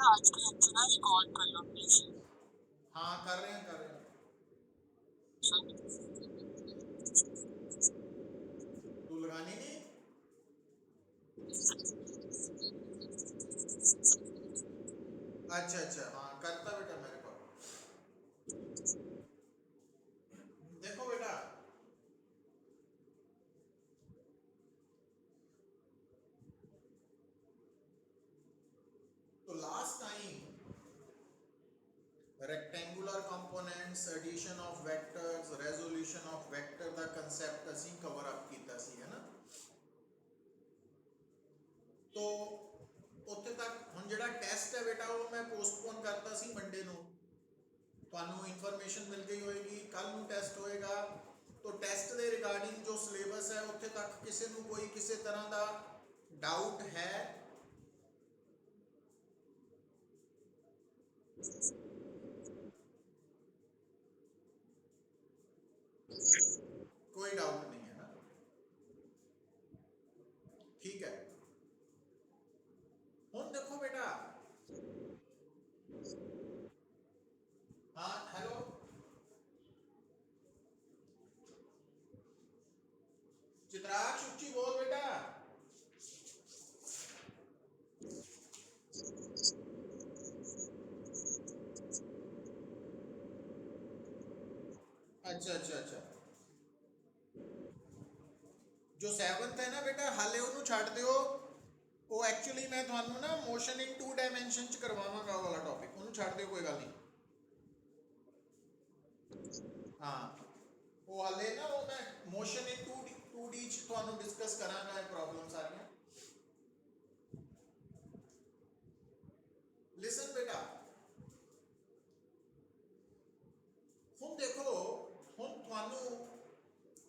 आज के लेक्चर ना रिकॉर्ड कर लो प्लीज। हाँ कर रहे हैं कर रहे हैं। तू लगानी नहीं? अच्छा अच्छा हाँ करता बेटा मेरे को। देखो बेटा, तो last time rectangular components, addition of vectors, resolution of vector दा कंसेप्ट ਅਸੀਂ कवर अप ਕੀਤਾ ਸੀ है ना। तो ਉੱਥੇ ਤੱਕ ਹੁਣ ਜਿਹੜਾ ਟੈਸਟ ਹੈ ਬੇਟਾ ਉਹ ਮੈਂ ਪੋਸਟਪੋਨ ਕਰਤਾ ਸੀ ਮੰਡੇ ਨੂੰ। ਤੁਹਾਨੂੰ ਇਨਫੋਰਮੇਸ਼ਨ ਮਿਲ ਗਈ ਹੋਏਗੀ, ਕੱਲ ਨੂੰ ਟੈਸਟ ਹੋਏਗਾ। तो टेस्ट ਦੇ ਰਿਗਾਰਡਿੰਗ ਜੋ ਸਿਲੇਬਸ ਹੈ ਉੱਥੇ ਤੱਕ ਕਿਸੇ ਨੂੰ ਕੋਈ ਕਿਸੇ ਤਰ੍ਹਾਂ ਦਾ ਡਾਊਟ ਹੈ? कोई डाउट नहीं है ना? ठीक है। ਹੁਣ देखो बेटा, हाँ हेलो, चित्राक्ष उच्ची बोल बेटा। अच्छा अच्छा अच्छा, जो 7th है ना बेटा हाले ਉਹਨੂੰ ਛੱਡ ਦਿਓ। ਉਹ ਐਕਚੁਅਲੀ ਮੈਂ ਤੁਹਾਨੂੰ ਨਾ ਮੋਸ਼ਨ ਇਨ 2 ਡਾਇਮੈਂਸ਼ਨ ਚ ਕਰਵਾਵਾਂਗਾ ਉਹ ਵਾਲਾ ਟੌਪਿਕ, ਉਹਨੂੰ ਛੱਡ ਦਿਓ ਕੋਈ ਗੱਲ ਨਹੀਂ। ਹਾਂ ਉਹ ਹਾਲੇ ਨਾ ਉਹ ਮੈਂ ਮੋਸ਼ਨ ਇਨ 2D ਚ ਤੁਹਾਨੂੰ ਡਿਸਕਸ ਕਰਾਂਗਾ ਇਹ ਪ੍ਰੋਬਲਮ ਸਾਰੀਆਂ। ਲਿਸਨ बेटा, ਹੁਣ ਦੇਖੋ, ਹੁਣ ਤੁਹਾਨੂੰ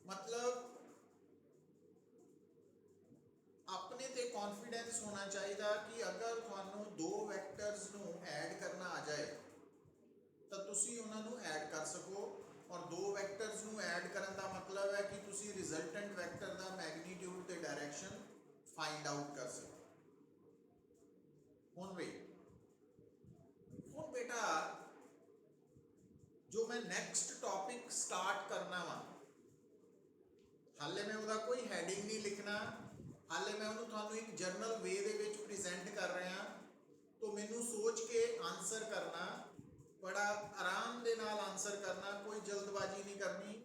मतलब अपने ते कॉन्फिडेंस होना चाहिए कि अगर ਤੁਹਾਨੂੰ दो ਵੈਕਟਰਸ ਨੂੰ ਐਡ ਕਰਨਾ ਆ ਜਾਏ ਤਾਂ ਤੁਸੀਂ ਉਹਨਾਂ ਨੂੰ ਐਡ ਕਰ ਸਕੋ। और दो ਵੈਕਟਰਸ ਨੂੰ ਐਡ ਕਰਨ ਦਾ ਮਤਲਬ ਹੈ ਕਿ ਤੁਸੀਂ ਰਿਜ਼ਲਟੈਂਟ ਵੈਕਟਰ ਦਾ ਮੈਗਨੀਟਿਊਡ ਤੇ ਡਾਇਰੈਕਸ਼ਨ फाइंड आउट कर सको। ਹੁਣ ਵੇ, ਹੁਣ बेटा जो मैं नेक्स्ट टॉपिक स्टार्ट करना वा, हाले मैं ਉਹਦਾ कोई हैडिंग नहीं लिखना, हाले मैं ਉਹਨੂੰ ਤੁਹਾਨੂੰ एक जर्नल वे ਦੇ ਵਿੱਚ प्रेजेंट कर रहा। तो मैनू सोच के आंसर करना, बड़ा आराम दे नाल आंसर करना, कोई जल्दबाजी नहीं करनी।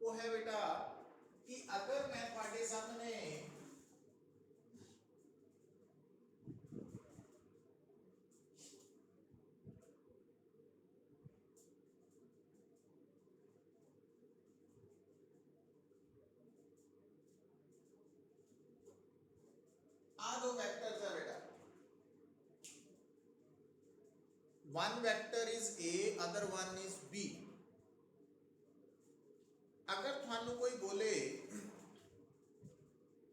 वो है बेटा कि अगर मैं तुम्हारे सामने आ दो वेक्टर्स है बेटा, one vector is A other one is B. अगर थानू कोई बोले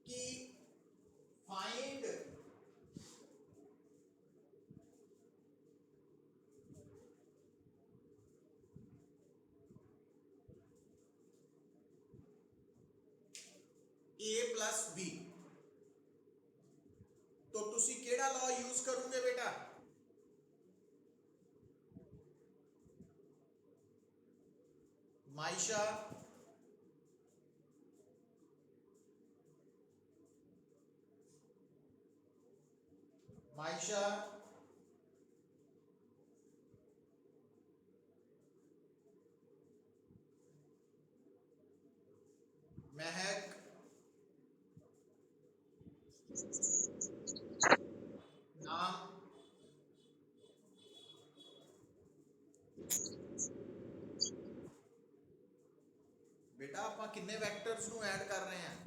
कि फाइंड ए प्लस बी, तो तुसी केड़ा लॉ यूज करोगे बेटा? माइशा, माइशा, महक, नाम, बेटा आप किन्ने वैक्टर्स ਨੂੰ ऐड कर रहे हैं?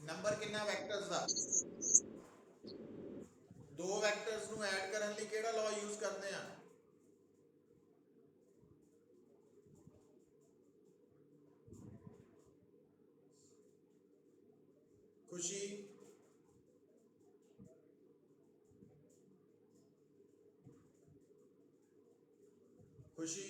नंबर कितना वैक्टर्स ਦਾ? दो वैक्टर्स ਨੂੰ ऐड ਕਰਨ ਲਈ ਕਿਹੜਾ ਲਾਅ ਯੂਜ਼ ਕਰਦੇ ਆ? खुशी, खुशी,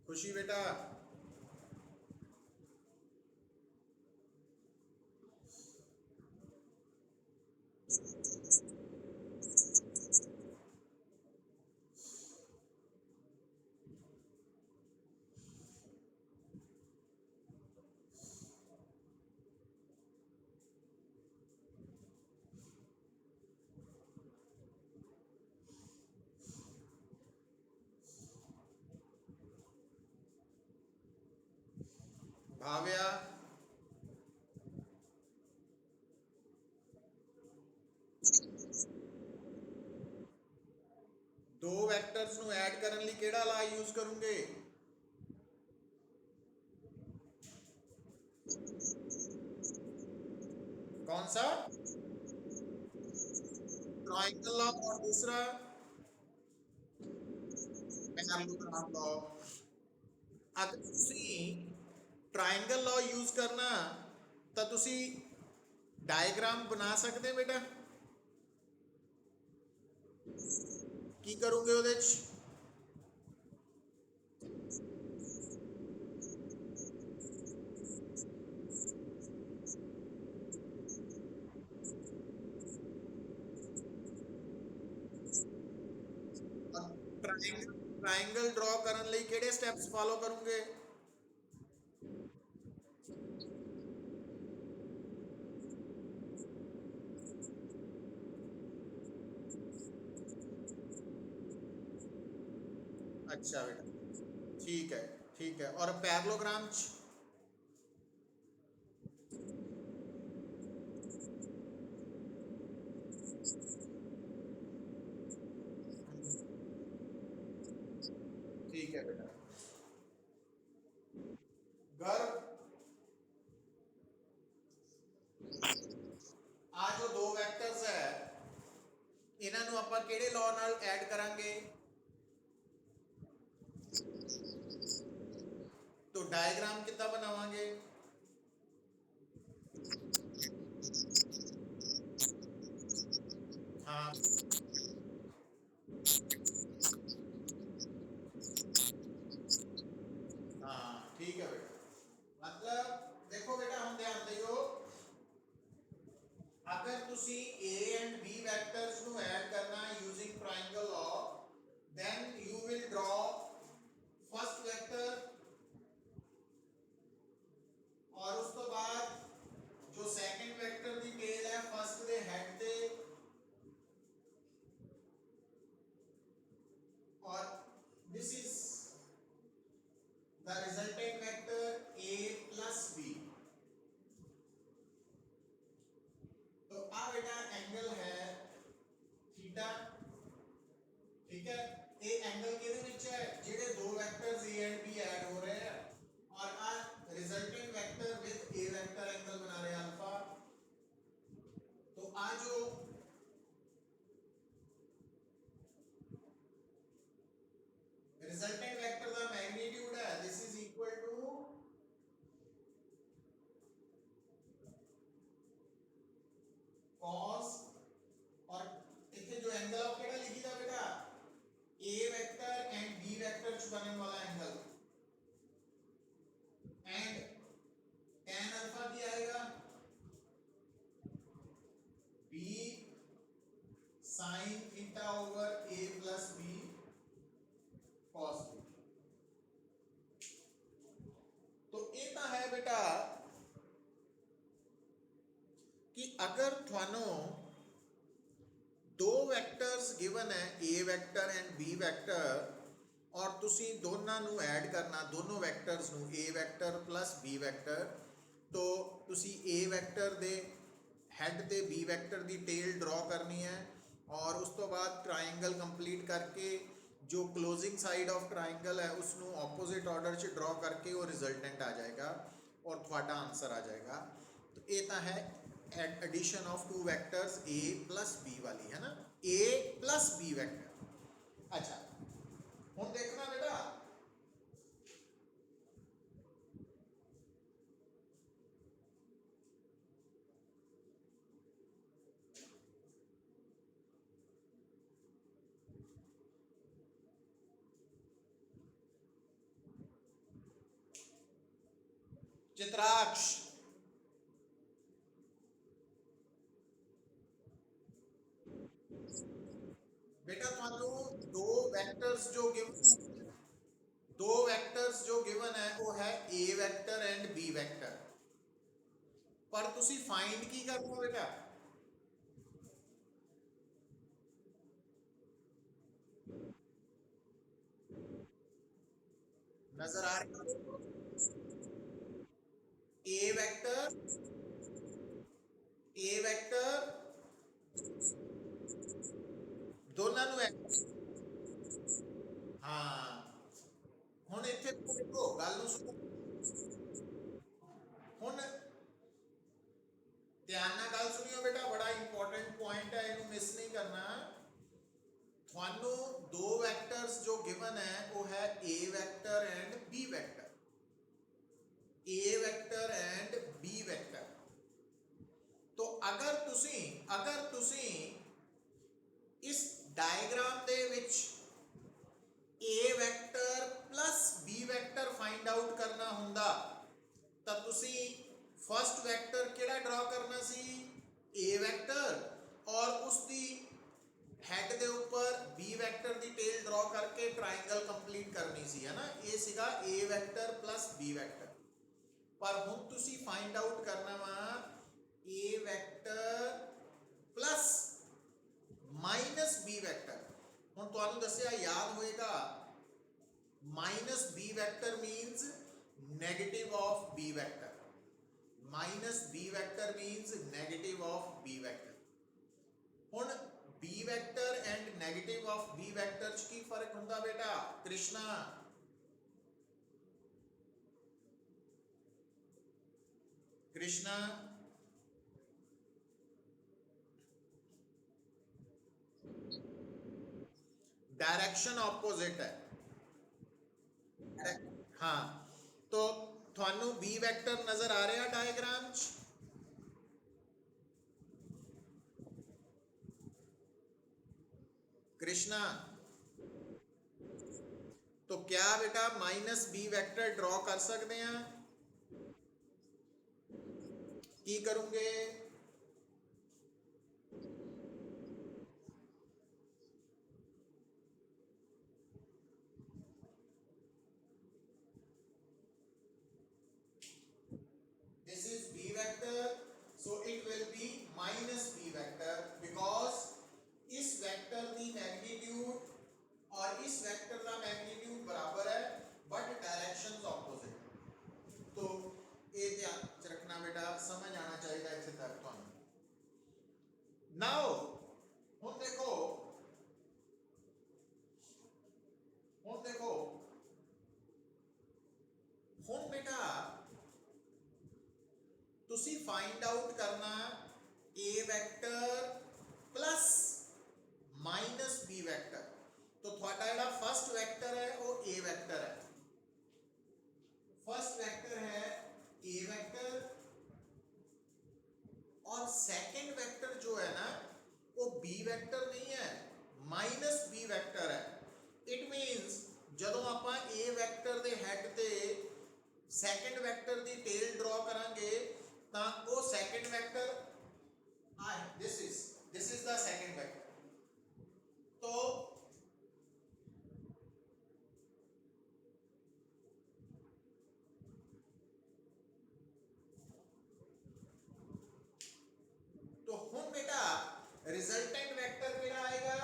खुशी बेटा, भाव्या, दो वैक्टर्स ਨੂੰ ਐਡ ਕਰਨ ਲਈ ਕਿਹੜਾ ਲਾ ਯੂਜ਼ ਕਰੋਗੇ? कौन सा? ट्राइंगल लॉ और दूसरा पैरेललोग्राम लॉ। अगर ਤੁਸੀਂ ट्राइंगल लॉ यूज करना ਤਾਂ ਤੁਸੀਂ डायग्राम बना सकते बेटा। ਕੀ ਕਰੋਗੇ ਉਹਦੇ ਚ? ट्राइंगल ड्रॉ ਕਰਨ ਲਈ ਕਿਹੜੇ ਸਟੈਪਸ ਫਾਲੋ ਕਰੋਗੇ? अच्छा बेटा, ठीक है। और पैरेललोग्राम ठीक है बेटा। गर्भ, आ जो दो वैक्टर्स है ਇਹਨਾਂ ਨੂੰ ਆਪਾਂ ਕਿਹੜੇ ਲਾਅ ਨਾਲ ਐਡ ਕਰਾਂਗੇ? तो डायग्राम कितना बनावांगे? हाँ, हाँ ठीक है बेटा। मतलब देखो बेटा, हम ध्यान दियो, अगर तुसी A and B vectors ਨੂੰ ਐਡ ਕਰਨਾ using triangle law, then you will draw first vector और ਉਸ ਤੋਂ ਬਾਅਦ जो सेकंड वेक्टर ਦੀ टेल है फर्स्ट ਦੇ हेड ਤੇ और this is the resultant vector A plus B। तो आ बेटा एंगल है थीटा, ठीक है। ये एंगल किहदे विच है? जेडे दो vectors A and B add हो रहे हैं और आ resultant vector with A vector angle बना रहे हैं अल्फा। तो आ जो रिजल्टेंट वेक्टर का मैग्नीट्यूड है this is equal to cos, और इथे जो एंगल ऑफ केड़ा लिखी था बेटा? A vector and B vector च बनने वाला एंगल, एंड tan अल्फा की आएगा B sin theta over A plus B cos B। तो ये तो है बेटा कि अगर थानू दो वैक्टर्स गिवन है A vector and B vector और तुसी दोनों नू ऐड करना, दोनों वैक्टर्स नू A vector plus B vector, तो तुसी A वेक्टर दे हेड ते B वेक्टर दी टेल ड्रॉ करनी है और उस तो बाद ट्राइंगल कंप्लीट करके जो क्लोजिंग साइड ऑफ ट्राइंगल है उसनू ऑपोजिट ऑर्डर च ड्रॉ करके वो रिजल्टेंट आ जाएगा और थोड़ा आंसर आ जाएगा। तो ये तो है addition of two vectors A plus B वाली, है ना, A प्लस B वेक्टर। अच्छा, हम देखना बेटा, चित्राक्ष, बेटा थानू दो वेक्टर्स जो गिवन है वो है A vector and B vector, पर तुसी फाइंड की करना बेटा, नजर आ रही है? ए वेक्टर दोनों हाँ ਹੁਣ ਇੱਥੇ ਦੇਖੋ ਗੱਲ ਨੂੰ ਸੁਣੋ, ਹੁਣ ਧਿਆਨ ਨਾਲ ਗੱਲ ਸੁਣਿਓ बेटा, बड़ा इंपॉर्टेंट पॉइंट है, ਇਹਨੂੰ मिस नहीं करना। ਤੁਹਾਨੂੰ दो वेक्टर्स जो गिवन है वो है A vector and B vector, A vector and B vector. तो अगर तुसी इस डायग्राम दे विच A vector plus B vector find out करना हुंदा ਤਾਂ ਤੁਸੀਂ फर्स्ट वेक्टर ਕਿਹੜਾ ड्रॉ करना सी, ए वेक्टर, और उसकी हेड ਦੇ ਉੱਪਰ बी वेक्टर ਦੀ टेल ड्रॉ करके ट्रायंगल कंप्लीट करनी सी, है ना। ਇਹ ਸੀਗਾ A vector plus B vector, पर ਹੁਣ ਤੁਸੀਂ फाइंड आउट करना ਵਾ A vector plus minus B vector. ਹੁਣ ਤੁਹਾਨੂੰ ਦੱਸਿਆ याद होएगा, minus B vector means negative of B vector, minus B vector means negative of B vector. हुण B vector and negative of B vector च की फर्क हुंदा बेटा कृष्णा? कृष्णा डायरेक्शन ऑपोजिट है, हाँ। तो थानू बी वेक्टर नजर आ रहा डायग्राम च? कृष्णा, तो क्या बेटा माइनस बी वेक्टर ड्रॉ कर सकते हैं? की करूंगे? This is b vector, so it will be minus b vector, because इस वेक्टर की मैग्नीट्यूड और इस वेक्टर का मैग्नीट्यूड बराबर है, बट डायरेक्शंस ऑपोजिट। तो ये ध्यान रखना बेटा, समझ आना चाहिए इतने तक तो। नाउ हम देखो हम बेटा तुसी फाइंड आउट करना A vector plus minus B vector. तो थोड़ा जेड़ा फर्स्ट वेक्टर है वो ए वेक्टर है, फर्स्ट वेक्टर है ए वेक्टर, और सेकंड वेक्टर जो है ना वो बी वेक्टर नहीं है, माइनस बी वेक्टर है। इट मींस ਜਦੋਂ ਆਪਾਂ ए वेक्टर ਦੇ ਹੈਡ ਤੇ सेकंड वेक्टर ਦੀ टेल ड्रॉ करांगे ਤਾਂ ਉਹ second vector this is the second vector. तो हम बेटा रिजल्टेंट वेक्टर केड़ा आएगा?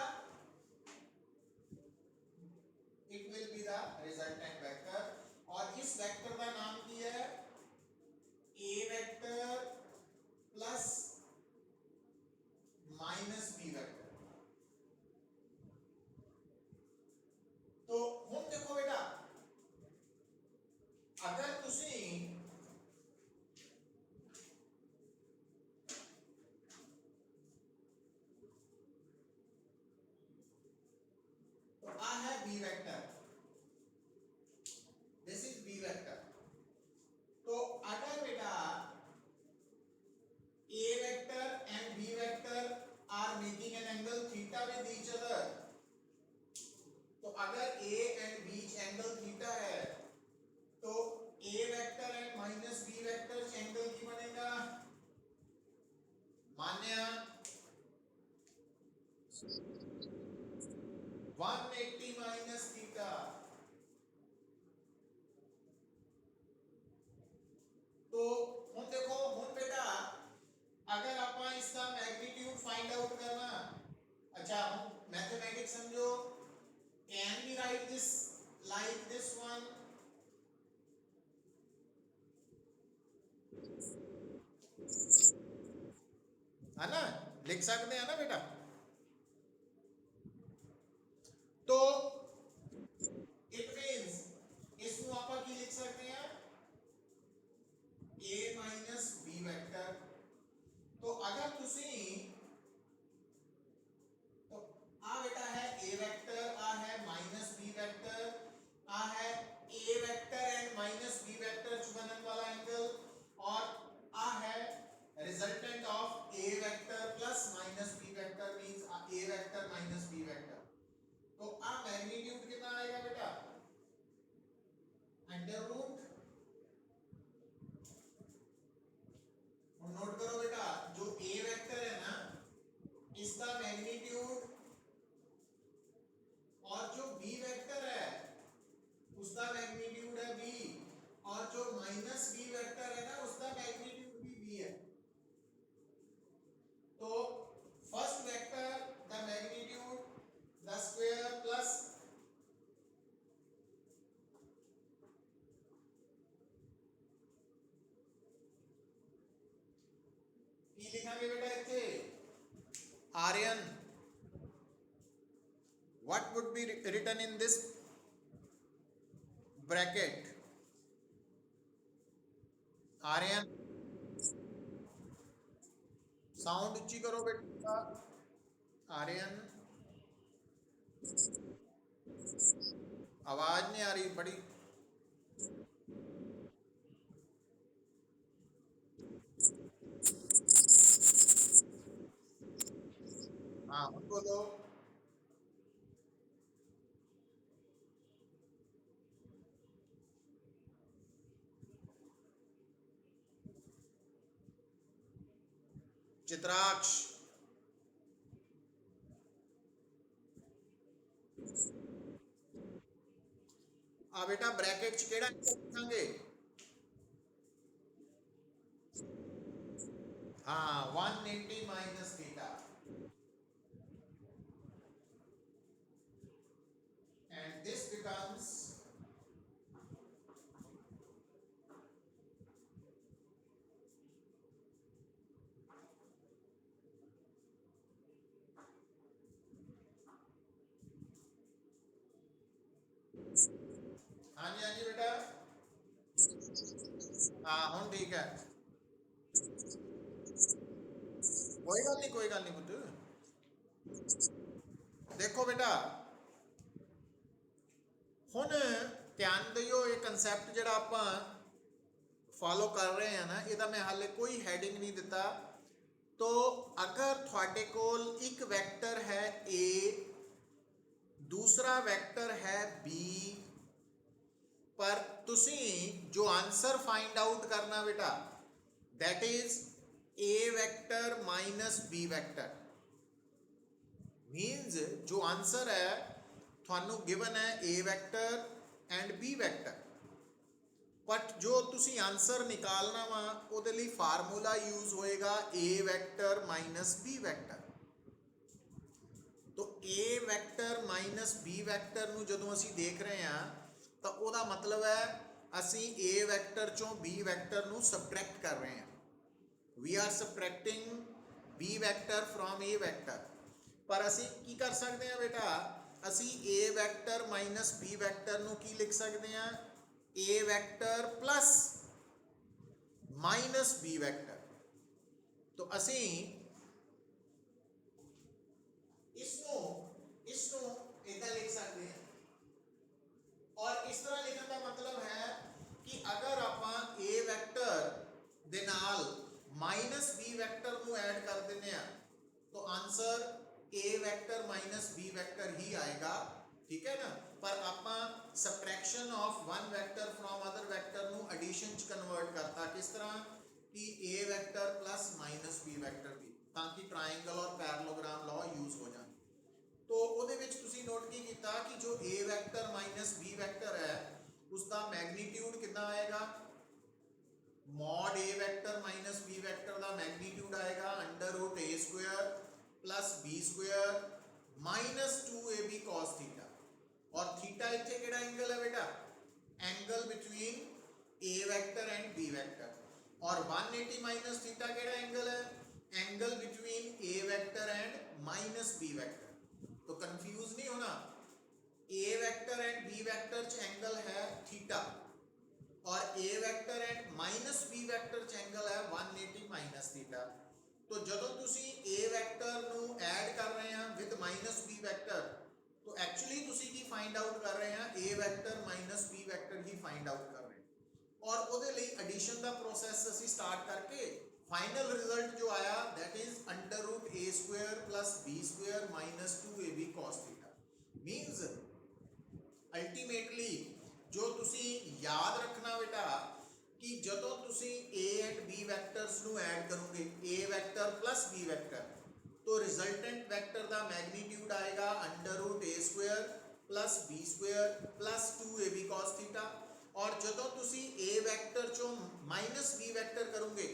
It will be the resultant vector, और इस वेक्टर का नाम की है A vector plus minus B vector. तो हम देखो बेटा, अगर तुसी आ है B vector, this is B vector. तो अगर बेटा A vector and B vector are making an angle theta with each other, तो अगर ए एंड बीच एंगल थीटा है तो ए वेक्टर एंड है ना, लिख सकते हैं ना बेटा। तो इट मीन्स इसको आप की लिख सकते हैं a माइनस b वेक्टर। तो अगर तुसी तो आ बेटा है a वेक्टर, आ है माइनस b वेक्टर, आ है a vector and minus b vector च बनने वाला एंगल, और आ है resultant of a vector plus minus b vector means a vector minus b vector. तो आ मैग्नीट्यूड कितना आएगा बेटा, अंडर रूट। और नोट करो बेटा, जो a वेक्टर है ना इसका मैग्नीट्यूड, और जो b वेक्टर है उसका मैग्नीट्यूड है b, और जो माइनस b वेक्टर है ना उसका मैग्नीट्यूड भी b है। तो first vector the magnitude the square plus p लिखांगे बेटा इथे Aryan. what would be written in this bracket? Aryan sound ऊंची करो बेटा, आर्यन आवाज नहीं आ रही बड़ी। हाँ बोलो। चित्राक्ष आ बेटा ब्रैकेट च केड़ा लिखांगे? हाँ 180 minus theta and this becomes हाँ जी बेटा, हाँ हुन ठीक है। कोई गल नहीं पुत्त। देखो बेटा हुन ध्यान दियो, ये कंसैप्ट जिहड़ा आपां फॉलो कर रहे हैं ना, इहदा मैं हाले कोई हैडिंग नहीं दिता। तो अगर थोड़े कोल एक वेक्टर है a, दूसरा वेक्टर है b, पर तुसी जो आंसर फाइंड आउट करना बेटा that is a vector minus b vector. Means जो आंसर है थानू गिवन है a vector and b vector, but जो तुसी आंसर निकालना वा उहदे लई फार्मूला यूज होएगा a vector minus b vector. तो a vector minus b vector नू जदों असी देख रहे हैं तो उहदा मतलब है असी a वेक्टर चों b वेक्टर नू सबट्रैक्ट कर रहे हैं। We are subtracting b vector from a vector. पर असी की कर सकते हैं बेटा, असी a vector minus b vector नू की लिख सकते हैं a vector plus minus b vector. तो असी इसको इधर लिख सकते हैं, और इस तरह लिखने का मतलब है कि अगर आप a वेक्टर दे नाल माइनस b वेक्टर को ऐड कर देने हैं तो answer a vector minus b vector ही आएगा, ठीक है ना। पर आप subtraction of one vector from other vector नु एडिशन च कन्वर्ट करता किस तरह कि a vector plus minus b vector भी, ताकि ट्रायंगल और पैरेललोग्राम लॉ यूज हो जाए। तो ਉਹਦੇ ਵਿੱਚ ਤੁਸੀਂ ਨੋਟ ਕੀ ਕੀਤਾ ਕਿ ਜੋ a vector minus b vector ਹੈ उसका मैग्नीट्यूड कितना आएगा, mod a vector minus b vector का मैग्नीट्यूड आएगा under root a square plus b square minus 2ab cos theta. और थीटा इत्थे केड़ा एंगल है बेटा, angle between a vector and b vector. और 180 माइनस थीटा केड़ा एंगल है, angle between A vector and minus B vector. तो confuse नहीं होना, A vector and B vector च एंगल है थीटा और A vector and minus B vector च एंगल है 180 माइनस थीटा। तो ਜਦੋਂ ਤੁਸੀਂ a ਵੈਕਟਰ ਨੂੰ ਐਡ ਕਰ ਰਹੇ ਹਾਂ ਵਿਦ ਮਾਈਨਸ b ਵੈਕਟਰ, तो एक्चुअली ਤੁਸੀਂ ਕੀ ਫਾਈਂਡ ਆਊਟ ਕਰ ਰਹੇ ਹਾਂ, a vector minus b vector ਹੀ ਫਾਈਂਡ ਆਊਟ ਕਰ ਰਹੇ ਹਾਂ। ਔਰ ਉਹਦੇ ਲਈ ਐਡੀਸ਼ਨ ਦਾ ਪ੍ਰੋਸੈਸ ਅਸੀਂ ਸਟਾਰਟ ਕਰਕੇ फाइनल रिजल्ट जो आया that is under root A square plus B square minus 2ab cos theta. Means ultimately जो तुसी याद रखना बेटा कि ਜਦੋਂ ਤੁਸੀਂ a एंड b ਵੈਕਟਰਸ ਨੂੰ ਐਡ ਕਰੋਗੇ a vector plus b vector, तो रिजल्टेंट वेक्टर का मैग्नीट्यूड आएगा under root A square plus B square plus 2ab cos theta. और ਜਦੋਂ ਤੁਸੀਂ a ਵੈਕਟਰ ਚੋਂ माइनस b ਵੈਕਟਰ करोगे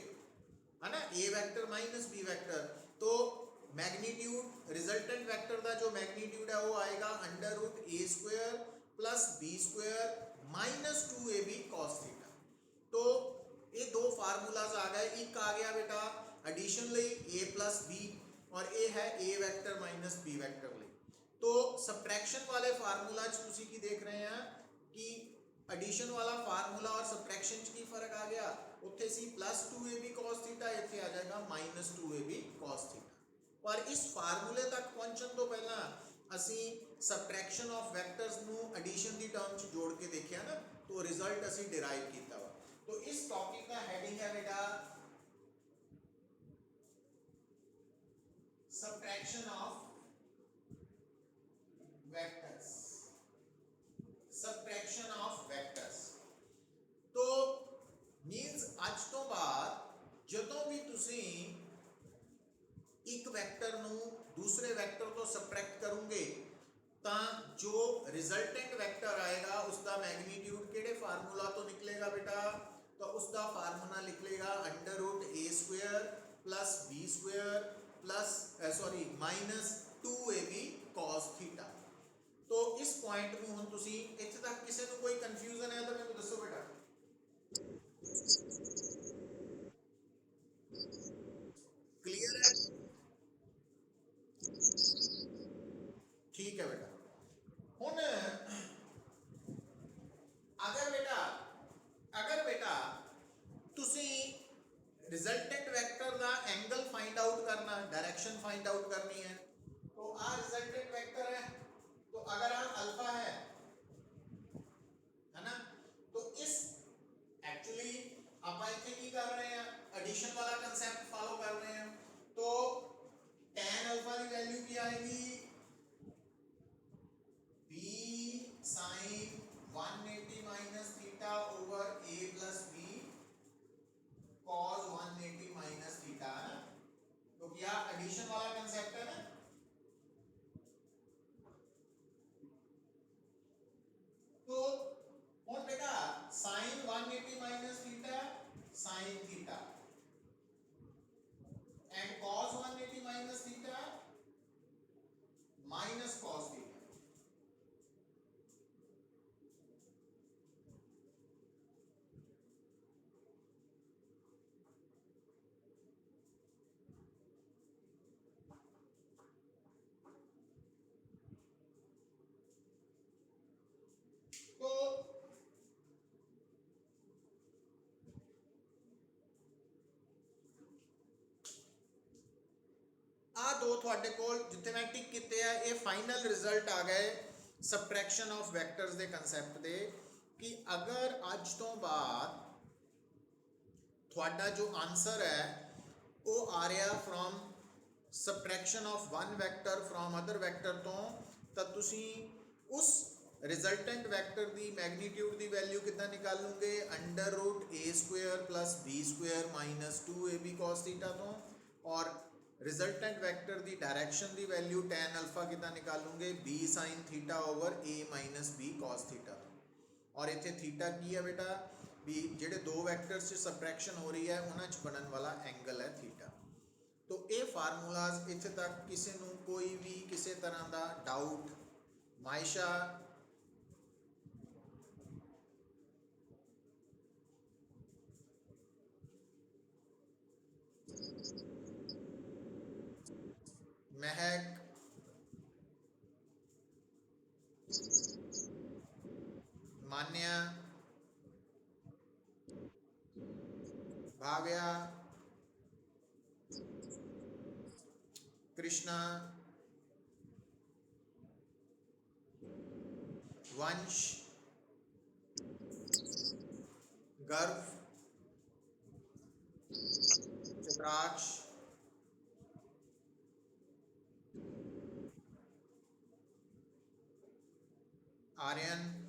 है ना, a vector minus B vector, तो मैग्नीट्यूड रिजल्टेंट वेक्टर का जो मैग्नीट्यूड है वो आएगा under root A square plus B square minus 2ab cos theta. तो ये दो फार्मूलाज आ गए, एक आ गया बेटा एडिशन ਲਈ a प्लस b और ये है a vector minus b vector ਲਈ। तो सबट्रैक्शन वाले फार्मूला च तुसी की देख रहे हैं कि एडिशन वाला फार्मूला और सबट्रैक्शन च की फर्क आ गया, उत्थे C plus 2ab cos theta, इत्थे आ जाएगा माइनस 2ab cos थीटा। पर इस फार्मूले तक पहुंचने तो पहला असी सबट्रैक्शन ऑफ वेक्टर्स नू एडिशन दी टर्म च जोड़ के देखिया ना, तो रिजल्ट असी डिराइव कीता वा। तो इस टॉपिक का हेडिंग है बेटा subtraction of vectors, subtraction of vectors. तो मींस आज तो बाद जदों भी तुसी एक वेक्टर नू दूसरे वेक्टर तो सबट्रैक्ट करोगे तो जो रिजल्टेंट वेक्टर आएगा उसका मैग्नीट्यूड केड़े फार्मूला तो निकलेगा बेटा, तो उसका फार्मूला निकलेगा under root A square plus B square plus sorry minus 2ab cos theta. तो इस पॉइंट ਨੂੰ ਹੁਣ ਤੁਸੀਂ ਇੱਥੇ ਤੱਕ ਕਿਸੇ ਨੂੰ ਕੋਈ ਕਨਫਿਊਜ਼ਨ ਹੈ ਤਾਂ ਮੈਨੂੰ ਦੱਸੋ ਬੇਟਾ। क्लियर है, ठीक है बेटा। ਹੁਣ अगर बेटा ਤੁਸੀਂ रिजल्टेंट वेक्टर का एंगल फाइंड आउट करना, डायरेक्शन फाइंड आउट करनी है, तो आ रिजल्टेंट वेक्टर है, तो अगर आ अल्फा है ना, तो इस एक्चुअली आप इतने की कर रहे हैं एडिशन वाला कंसेप्ट फॉलो कर रहे हैं। तो tan अल्फा की वैल्यू की आएगी b sin 180 minus theta over a plus b cos 180 minus theta, तो क्या एडिशन वाला कंसेप्ट है ना। तो और बेटा sin 180 minus theta sin theta and cos 180 minus theta minus cos theta. तो आ दो ਤੁਹਾਡੇ ਕੋਲ ਜਿੱਥੇ ਮੈਂ ਟਿਕ ਕੀਤੇ ਆ ਇਹ ਫਾਈਨਲ ਰਿਜ਼ਲਟ ਆ ਗਏ सबट्रैक्शन ऑफ वेक्टर्स ਦੇ ਕਨਸੈਪਟ ਦੇ ਕਿ ਅਗਰ ਅੱਜ ਤੋਂ ਬਾਅਦ ਤੁਹਾਡਾ ਜੋ ਆਨਸਰ ਹੈ ਉਹ ਆ ਰਿਹਾ from subtraction of one vector from other vector तो ਤਾਂ ਤੁਸੀਂ उस रिजल्टेंट वेक्टर की मैग्नीट्यूड की वैल्यू कितना निकालोगे under root A square plus B square minus 2ab cos theta तो, और रिजल्टेंट वेक्टर की डायरेक्शन की वैल्यू tan अल्फा कितना निकालोगे b sin theta over a minus b cos theta तो। और इतने थीटा की है बेटा भी जेडे दो वैक्टर्स से सबट्रैक्शन हो रही है उन्होंने बनने वाला एंगल है थीटा। तो ये फार्मूलाज इत्थे तक किसी नू कोई भी किसी तरह का डाउट मायशा महक, मान्या, भाव्या, कृष्णा, वंश, गर्व, चित्राक्ष, आर्यन,